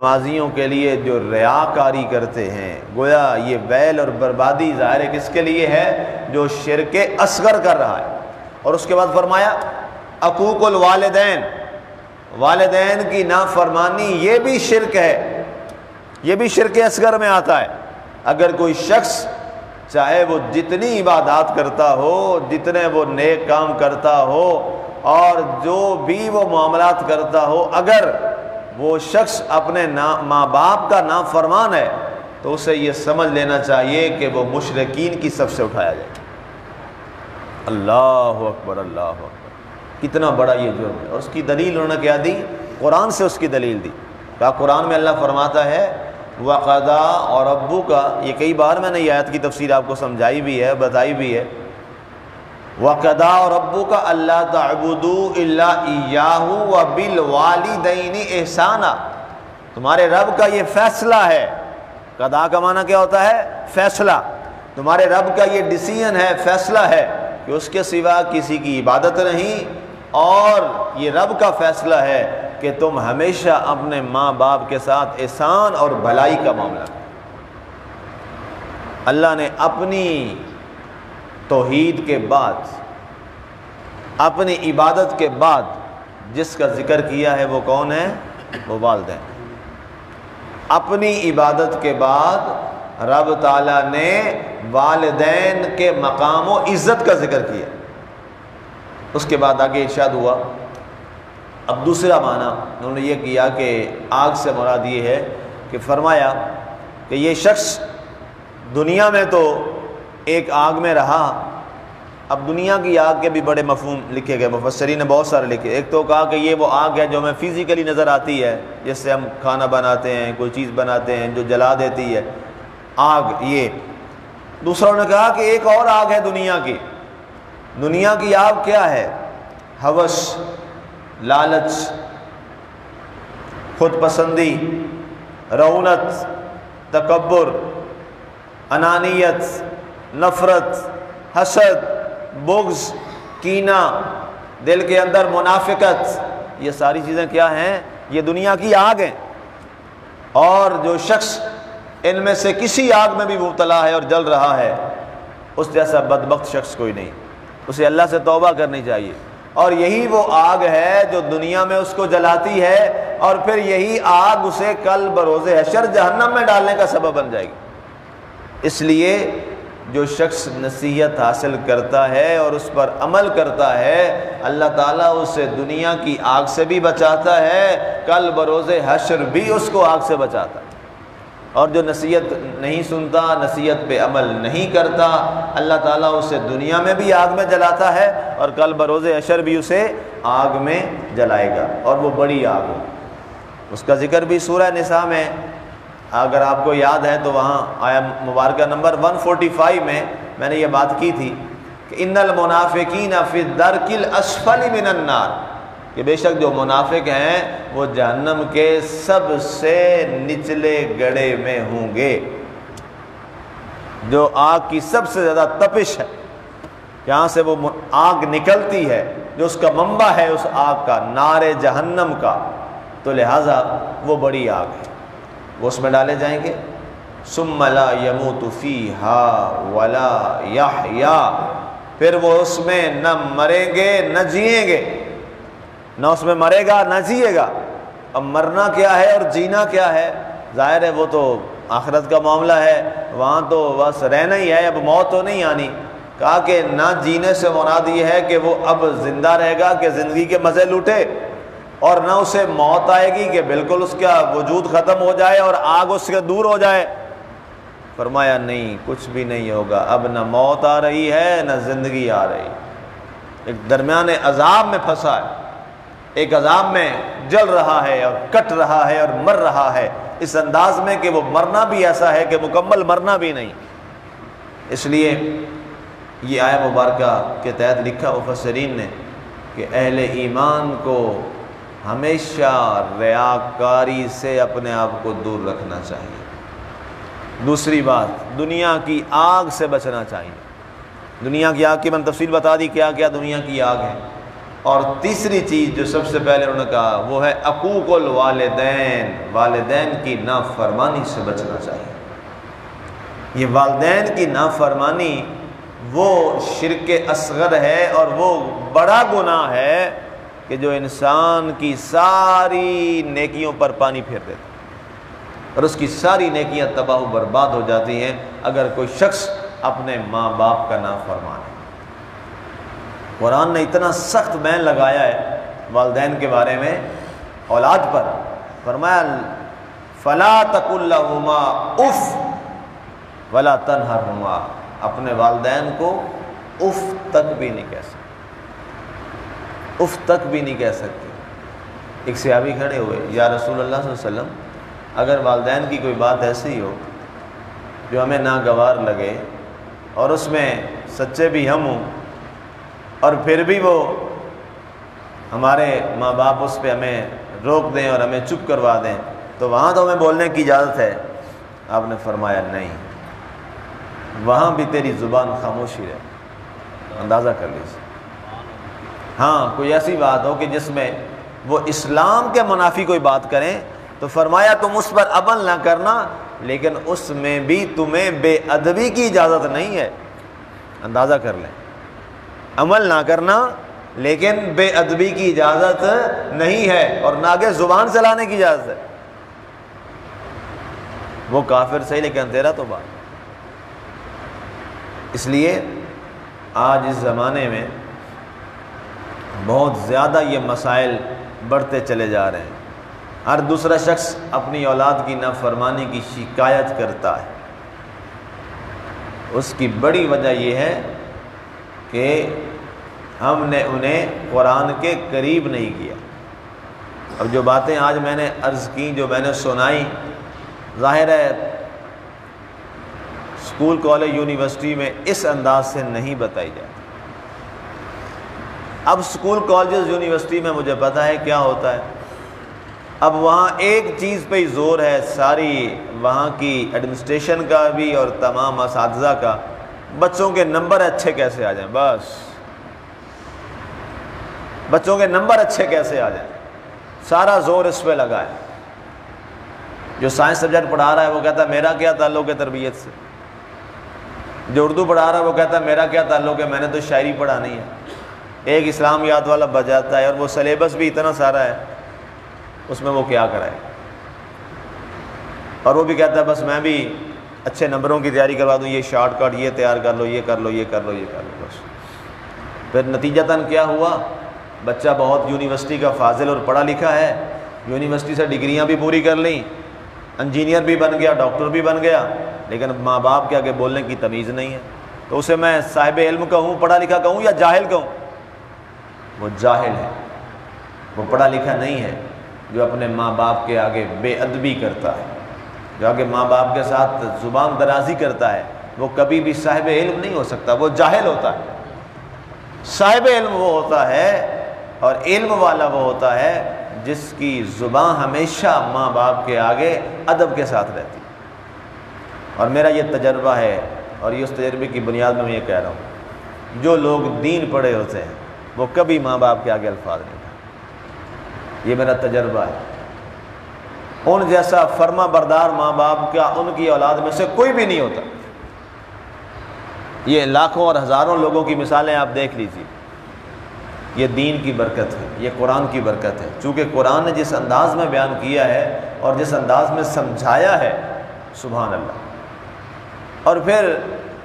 نمازیوں کے لیے جو ریاکاری کرتے ہیں، گویا یہ ویل اور بربادی ظاہر ہے کس کے لیے ہے؟ جو شرک اصغر کر رہا ہے۔ اور اس کے بعد فرمایا عقوق الوالدین، والدین کی نافرمانی یہ بھی شرک ہے، یہ بھی شرک اصغر میں آتا ہے۔ اگر کوئی شخص چاہے وہ جتنی عبادات کرتا ہو، جتنے وہ نیک کام کرتا ہو اور جو بھی وہ معاملات کرتا ہو، اگر وہ شخص اپنے ماں باپ کا نافرمان ہے تو اسے یہ سمجھ لینا چاہیے کہ وہ مشرکین کی صف سے اٹھایا جائے۔ اللہ اکبر، اللہ اکبر، کتنا بڑا یہ جرم ہے۔ اور اس کی دلیل انہوں نے کیا دی؟ قرآن سے اس کی دلیل دی۔ کہا قرآن میں اللہ فرماتا ہے وَقَضَىٰ اور ربو کا، یہ کئی بار میں نے یہ آیت کی تفسیر آپ کو سمجھائی بھی ہے، بتائی بھی ہے۔ وَقَضَىٰ رَبُّكَ أَلَّا تَعْبُدُوا إِلَّا إِيَّاهُ وَبِالْوَالِدَيْنِ إِحْسَانًا، تمہارے رب کا یہ فیصلہ ہے۔ قضاء کا معنی کیا ہوتا ہے؟ فیصلہ۔ تمہارے رب کا یہ ڈیسیژن ہے، فیصلہ ہے کہ اس کے سوا کسی کی عبادت نہیں، اور یہ رب کا فیصلہ ہے کہ تم ہمیشہ اپنے ماں باپ کے ساتھ احسان اور بھلائی کا معاملہ کرو۔ اللہ نے اپنی توحید کے بعد، اپنی عبادت کے بعد جس کا ذکر کیا ہے وہ کون ہے؟ وہ والدین۔ اپنی عبادت کے بعد رب تعالیٰ نے والدین کے مقام و عزت کا ذکر کیا۔ اس کے بعد آگے ارشاد ہوا، اب دوسرا معنی انہوں نے یہ کیا کہ آگ سے مراد یہ ہے کہ فرمایا کہ یہ شخص دنیا میں تو ایک آگ میں رہا۔ اب دنیا کی آگ کے بھی بڑے مفہوم لکھے گئے، مفسرین نے بہت سارے لکھے۔ ایک تو کہا کہ یہ وہ آگ ہے جو ہمیں فزیکلی نظر آتی ہے، جس سے ہم کھانا بناتے ہیں، کوئی چیز بناتے ہیں، جو جلا دیتی ہے آگ یہ۔ دوسرا انہوں نے کہا کہ ایک اور آگ ہے دنیا کی۔ دنیا کی آگ کیا ہے؟ ہوس، لالچ، خود پسندی، رعونت، تکبر، انانیت، نفرت، حسد، بغض، کینہ، دل کے اندر منافقت، یہ ساری چیزیں کیا ہیں؟ یہ دنیا کی آگ ہیں۔ اور جو شخص ان میں سے کسی آگ میں بھی مبتلا ہے اور جل رہا ہے، اس جیسا بدبخت شخص کوئی نہیں، اسے اللہ سے توبہ کرنی چاہیے۔ اور یہی وہ آگ ہے جو دنیا میں اس کو جلاتی ہے، اور پھر یہی آگ اسے کل بروز حشر جہنم میں ڈالنے کا سبب بن جائے گی۔ اس لیے جو شخص نصیحت حاصل کرتا ہے اور اس پر عمل کرتا ہے، اللہ تعالیٰ اسے دنیا کی آگ سے بھی بچاتا ہے، کل بروز حشر بھی اس کو آگ سے بچاتا ہے۔ اور جو نصیحت نہیں سنتا، نصیحت پہ عمل نہیں کرتا، اللہ تعالیٰ اسے دنیا میں بھی آگ میں جلاتا ہے اور کل بروز حشر بھی اسے آگ میں جلائے گا، اور وہ بڑی آگ ہے۔ اس کا ذکر بھی سورہ نساء میں، اگر آپ کو یاد ہے تو وہاں آیا مبارکہ نمبر 145 میں نے یہ بات کی تھی کہ ان المنافقین فی الدرک الاسفل من النار، کہ بے شک جو منافق ہیں وہ جہنم کے سب سے نچلے گڑھے میں ہوں گے۔ جو آگ کی سب سے زیادہ تپش ہے، جہاں سے وہ آگ نکلتی ہے، جو اس کا منبع ہے اس آگ کا، نار جہنم کا، تو لہٰذا وہ بڑی آگ ہے، وہ اس میں ڈالے جائیں گے۔ ثم لا يموت فیہا ولا یحیا، پھر وہ اس میں نہ مریں گے نہ جئیں گے، نہ اس میں مرے گا نہ جیے گا۔ اب مرنا کیا ہے اور جینا کیا ہے؟ ظاہر ہے وہ تو آخرت کا معاملہ ہے، وہاں تو بس رہنا ہی ہے، اب موت تو نہیں آنی۔ کہا کہ نہ جینے سے مراد یہ ہے کہ وہ اب زندہ رہے گا کہ زندگی کے مزے لوٹے، اور نہ اسے موت آئے گی کہ بالکل اس کا وجود ختم ہو جائے اور آگ اس سے دور ہو جائے۔ فرمایا نہیں، کچھ بھی نہیں ہوگا، اب نہ موت آ رہی ہے نہ زندگی آ رہی، ایک درمیان عذاب میں پھنسا ہے، ایک عذاب میں جل رہا ہے اور کٹ رہا ہے اور مر رہا ہے، اس انداز میں کہ وہ مرنا بھی ایسا ہے کہ مکمل مرنا بھی نہیں۔ اس لیے یہ آیہ مبارکہ کے تحت لکھا مفسرین نے کہ اہل ایمان کو ہمیشہ ریاکاری سے اپنے آپ کو دور رکھنا چاہیے۔ دوسری بات، دنیا کی آگ سے بچنا چاہیے۔ دنیا کی آگ کی میں نے تفصیل بتا دی، کیا کیا دنیا کی آگ ہے۔ اور تیسری چیز جو سب سے پہلے انہوں نے کہا وہ ہے عقوق الوالدین، والدین کی نافرمانی سے بچنا چاہیے۔ یہ والدین کی نافرمانی وہ شرک اصغر ہے اور وہ بڑا گناہ ہے کہ جو انسان کی ساری نیکیوں پر پانی پھیر دیتا ہے اور اس کی ساری نیکیاں تباہ و برباد ہو جاتی ہیں اگر کوئی شخص اپنے ماں باپ کا نافرمان ہے۔ قرآن نے اتنا سخت بین لگایا ہے والدین کے بارے میں، اولاد پر، فرمایا فلا تقل لهما اف ولا تنہرهما، اپنے والدین کو اف تک بھی نہیں کہہ سکتے، اف تک بھی نہیں کہہ سکتے۔ ایک صحابی کھڑے ہوئے، یا رسول اللہ صلی اللہ علیہ وسلم اگر والدین کی کوئی بات ایسی ہو جو ہمیں ناگوار لگے اور اس میں سچے بھی ہم ہوں اور پھر بھی وہ ہمارے ماں باپ اس پہ ہمیں روک دیں اور ہمیں چپ کروا دیں تو وہاں تو ہمیں بولنے کی اجازت ہے؟ آپ نے فرمایا نہیں، وہاں بھی تیری زبان خاموشی رہے۔ اندازہ کر لیجیے، ہاں کوئی ایسی بات ہو کہ جس میں وہ اسلام کے منافی کوئی بات کریں تو فرمایا تم اس پر عمل نہ کرنا، لیکن اس میں بھی تمہیں بے ادبی کی اجازت نہیں ہے۔ اندازہ کر لیں، عمل نہ کرنا لیکن بے ادبی کی اجازت نہیں ہے اور نہ کہ زبان چلانے کی اجازت ہے۔ وہ کافر صحیح لیکن تیرا تو بات۔ اس لیے آج اس زمانے میں بہت زیادہ یہ مسائل بڑھتے چلے جا رہے ہیں۔ ہر دوسرا شخص اپنی اولاد کی نافرمانی کی شکایت کرتا ہے۔ اس کی بڑی وجہ یہ ہے کہ ہم نے انہیں قرآن کے قریب نہیں کیا۔ اب جو باتیں آج میں نے عرض کی، جو میں نے سنائی، ظاہر ہے اسکول کالج یونیورسٹی میں اس انداز سے نہیں بتائی جاتی۔ اب اسکول کالجز یونیورسٹی میں مجھے پتہ ہے کیا ہوتا ہے، اب وہاں ایک چیز پہ ہی زور ہے، ساری وہاں کی ایڈمنسٹریشن کا بھی اور تمام اساتذہ کا، بچوں کے نمبر اچھے کیسے آ جائیں، بس بچوں کے نمبر اچھے کیسے آ جائیں، سارا زور اس پہ لگا ہے۔ جو سائنس سبجیکٹ پڑھا رہا ہے وہ کہتا ہے میرا کیا تعلق ہے تربیت سے، جو اردو پڑھا رہا ہے وہ کہتا ہے میرا کیا تعلق ہے، میں نے تو شاعری پڑھانی ہے۔ ایک اسلامیات والا بجاتا ہے اور وہ سلیبس بھی اتنا سارا ہے، اس میں وہ کیا کرائے، اور وہ بھی کہتا ہے بس میں بھی اچھے نمبروں کی تیاری کروا دوں، یہ شارٹ کٹ یہ تیار کر لو، یہ کر لو، یہ کر لو، یہ کر لو، بس۔ پھر نتیجتاً کیا ہوا، بچہ بہت یونیورسٹی کا فاضل اور پڑھا لکھا ہے، یونیورسٹی سے ڈگریاں بھی پوری کر لیں، انجینئر بھی بن گیا، ڈاکٹر بھی بن گیا، لیکن ماں باپ کے آگے بولنے کی تمیز نہیں ہے۔ تو اسے میں صاحب علم کہوں، پڑھا لکھا کہوں یا جاہل کہوں؟ وہ جاہل ہے، وہ پڑھا لکھا نہیں ہے، جو اپنے ماں باپ کے آگے بے ادبی کرتا ہے، جو آگے ماں باپ کے ساتھ زبان درازی کرتا ہے، وہ کبھی بھی صاحب علم نہیں ہو سکتا، وہ جاہل ہوتا ہے۔ صاحب علم وہ ہوتا ہے اور علم والا وہ ہوتا ہے جس کی زبان ہمیشہ ماں باپ کے آگے ادب کے ساتھ رہتی ہے۔ اور میرا یہ تجربہ ہے اور یہ اس تجربے کی بنیاد میں یہ کہہ رہا ہوں، جو لوگ دین پڑھے ہوتے ہیں وہ کبھی ماں باپ کے آگے الفاظ نہیں کہتے، یہ میرا تجربہ ہے۔ ان جیسا فرما بردار ماں باپ کا ان کی اولاد میں سے کوئی بھی نہیں ہوتا۔ یہ لاکھوں اور ہزاروں لوگوں کی مثالیں آپ دیکھ لیجیے۔ یہ دین کی برکت ہے، یہ قرآن کی برکت ہے، چونکہ قرآن نے جس انداز میں بیان کیا ہے اور جس انداز میں سمجھایا ہے، سبحان اللہ۔ اور پھر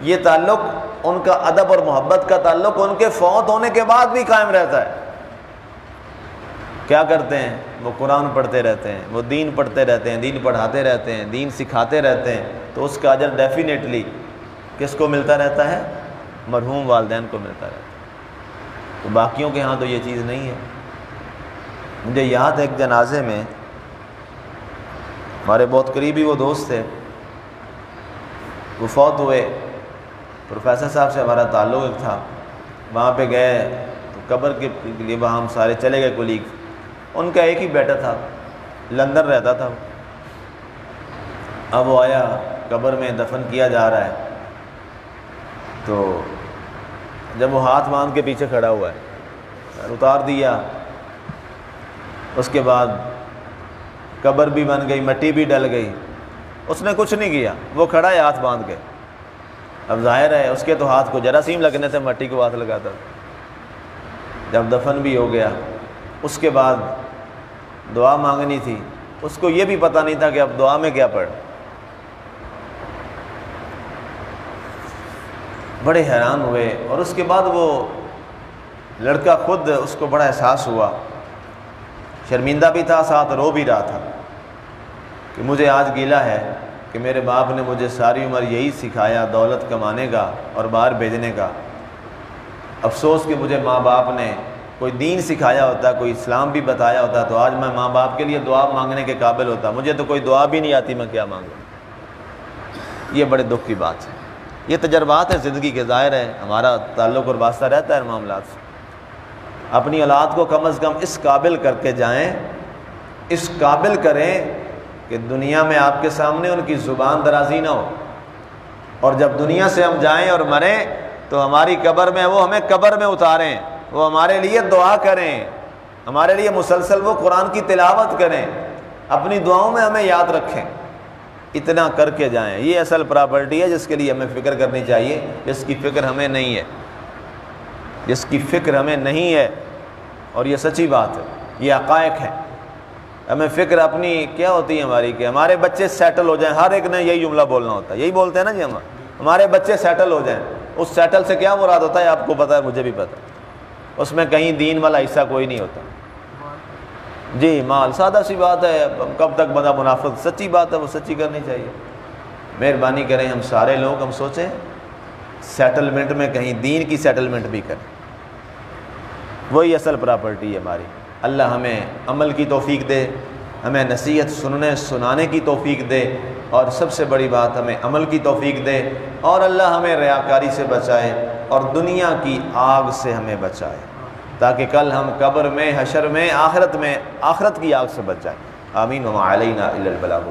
یہ تعلق ان کا ادب اور محبت کا تعلق ان کے فوت ہونے کے بعد بھی قائم رہتا ہے۔ کیا کرتے ہیں؟ وہ قرآن پڑھتے رہتے ہیں، وہ دین پڑھتے رہتے ہیں، دین پڑھاتے رہتے ہیں، دین سکھاتے رہتے ہیں، تو اس کا اجر ڈیفینیٹلی کس کو ملتا رہتا ہے؟ مرحوم والدین کو ملتا رہتا ہے۔ تو باقیوں کے ہاں تو یہ چیز نہیں ہے۔ مجھے یاد ہے ایک جنازے میں ہمارے بہت قریبی وہ دوست تھے، وہ فوت ہوئے، پروفیسر صاحب سے ہمارا تعلق ایک تھا، وہاں پہ گئے تو قبر کے لیے وہاں ہم سارے چلے گئے کولیگ۔ ان کا ایک ہی بیٹا تھا، لندن رہتا تھا، اب وہ آیا، قبر میں دفن کیا جا رہا ہے، تو جب وہ ہاتھ باندھ کے پیچھے کھڑا ہوا ہے اتار دیا. اس کے بعد قبر بھی بن گئی, مٹی بھی ڈل گئی. اس نے کچھ نہیں کیا, وہ کھڑا ہے ہاتھ باندھ کے. اب ظاہر ہے اس کے تو ہاتھ کو جراثیم لگنے سے مٹی کو ہاتھ لگاتا. جب دفن بھی ہو گیا, اس کے بعد دعا مانگنی تھی. اس کو یہ بھی پتہ نہیں تھا کہ اب دعا میں کیا پڑھ. بڑے حیران ہوئے. اور اس کے بعد وہ لڑکا خود اس کو بڑا احساس ہوا, شرمندہ بھی تھا, ساتھ رو بھی رہا تھا کہ مجھے آج گیلا ہے کہ میرے باپ نے مجھے ساری عمر یہی سکھایا, دولت کمانے کا اور باہر بھیجنے کا. افسوس کہ مجھے ماں باپ نے کوئی دین سکھایا ہوتا, کوئی اسلام بھی بتایا ہوتا تو آج میں ماں باپ کے لیے دعا مانگنے کے قابل ہوتا. مجھے تو کوئی دعا بھی نہیں آتی, میں کیا مانگوں. یہ بڑے دکھ کی بات ہے. یہ تجربات ہے زندگی کے. ظاہر ہے ہمارا تعلق اور واسطہ رہتا ہے معاملات سے. اپنی اولاد کو کم از کم اس قابل کر کے جائیں, اس قابل کریں کہ دنیا میں آپ کے سامنے ان کی زبان درازی نہ ہو, اور جب دنیا سے ہم جائیں اور مریں تو ہماری قبر میں وہ ہمیں قبر میں اتاریں, وہ ہمارے لیے دعا کریں, ہمارے لیے مسلسل وہ قرآن کی تلاوت کریں, اپنی دعاؤں میں ہمیں یاد رکھیں. اتنا کر کے جائیں. یہ اصل پراپرٹی ہے جس کے لیے ہمیں فکر کرنی چاہیے, جس کی فکر ہمیں نہیں ہے, جس کی فکر ہمیں نہیں ہے. اور یہ سچی بات ہے, یہ حقائق ہے. ہمیں فکر اپنی کیا ہوتی ہے ہماری کہ ہمارے بچے سیٹل ہو جائیں. ہر ایک نے یہی جملہ بولنا ہوتا ہے, یہی بولتے ہیں نا جی ہم, ہمارے بچے سیٹل ہو جائیں. اس سیٹل سے کیا مراد ہوتا ہے آپ کو پتہ ہے, مجھے بھی پتہ ہے. اس میں کہیں دین والا حصہ کوئی نہیں ہوتا. جی مال, سادہ سی بات ہے. کب تک بندہ منافق, سچی بات ہے, وہ سچی کرنی چاہیے. مہربانی کریں ہم سارے لوگ ہم سوچیں سیٹلمنٹ میں کہیں دین کی سیٹلمنٹ بھی کریں. وہی اصل پراپرٹی ہے ہماری. اللہ ہمیں عمل کی توفیق دے, ہمیں نصیحت سننے سنانے کی توفیق دے, اور سب سے بڑی بات ہمیں عمل کی توفیق دے, اور اللہ ہمیں ریاکاری سے بچائے اور دنیا کی آگ سے ہمیں بچائے, تاکہ کل ہم قبر میں, حشر میں, آخرت کی آگ سے بچ جائیں. آمین. وما علینا الا البلاغ.